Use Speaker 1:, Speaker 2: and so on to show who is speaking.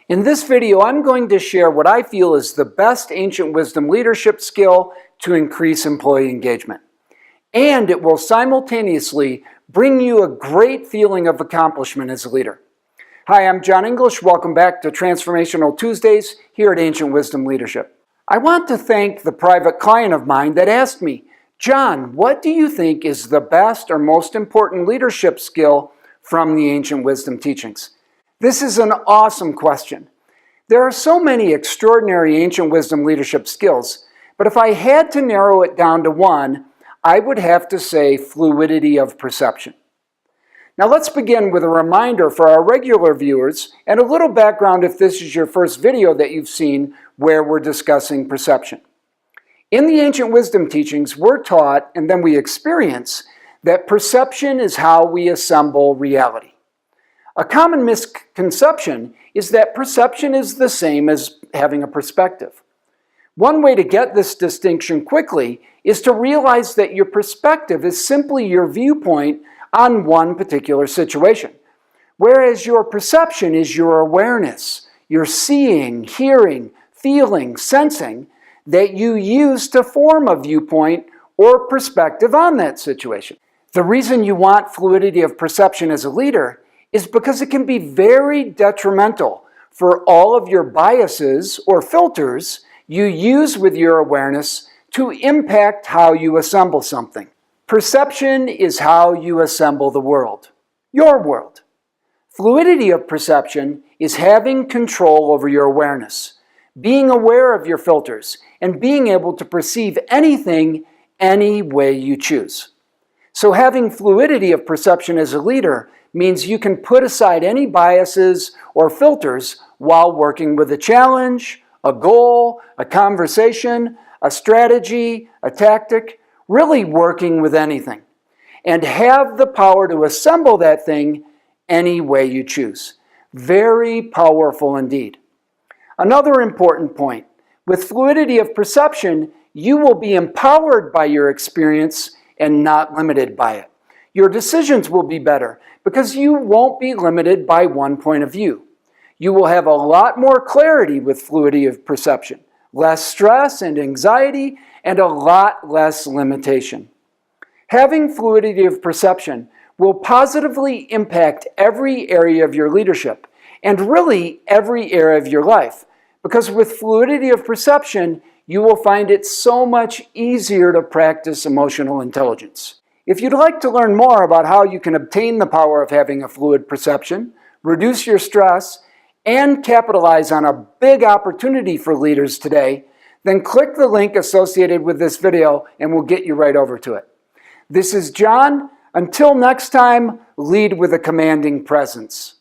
Speaker 1: In this video, I'm going to share what I feel is the best ancient wisdom leadership skill to increase employee engagement. And it will simultaneously bring you a great feeling of accomplishment as a leader. Hi, I'm John English. Welcome back to Transformational Tuesdays here at Ancient Wisdom Leadership. I want to thank the private client of mine that asked me, John, what do you think is the best or most important leadership skill from the ancient wisdom teachings? This is an awesome question. There are so many extraordinary ancient wisdom leadership skills, but if I had to narrow it down to one, I would have to say fluidity of perception. Now let's begin with a reminder for our regular viewers and a little background if this is your first video that you've seen where we're discussing perception. In the ancient wisdom teachings, we're taught and then we experience that perception is how we assemble reality. A common misconception is that perception is the same as having a perspective. One way to get this distinction quickly is to realize that your perspective is simply your viewpoint on one particular situation, whereas your perception is your awareness, your seeing, hearing, feeling, sensing that you use to form a viewpoint or perspective on that situation. The reason you want fluidity of perception as a leader is because it can be very detrimental for all of your biases or filters you use with your awareness to impact how you assemble something. Perception is how you assemble the world, your world. Fluidity of perception is having control over your awareness, being aware of your filters, and being able to perceive anything any way you choose. So having fluidity of perception as a leader means you can put aside any biases or filters while working with a challenge, a goal, a conversation, a strategy, a tactic, really working with anything, and have the power to assemble that thing any way you choose. Very powerful indeed. Another important point, with fluidity of perception, you will be empowered by your experience and not limited by it. Your decisions will be better because you won't be limited by one point of view. You will have a lot more clarity with fluidity of perception, less stress and anxiety, and a lot less limitation. Having fluidity of perception will positively impact every area of your leadership and really every area of your life, because with fluidity of perception, you will find it so much easier to practice emotional intelligence. If you'd like to learn more about how you can obtain the power of having a fluid perception, reduce your stress, and capitalize on a big opportunity for leaders today, then click the link associated with this video and we'll get you right over to it. This is John. Until next time, lead with a commanding presence.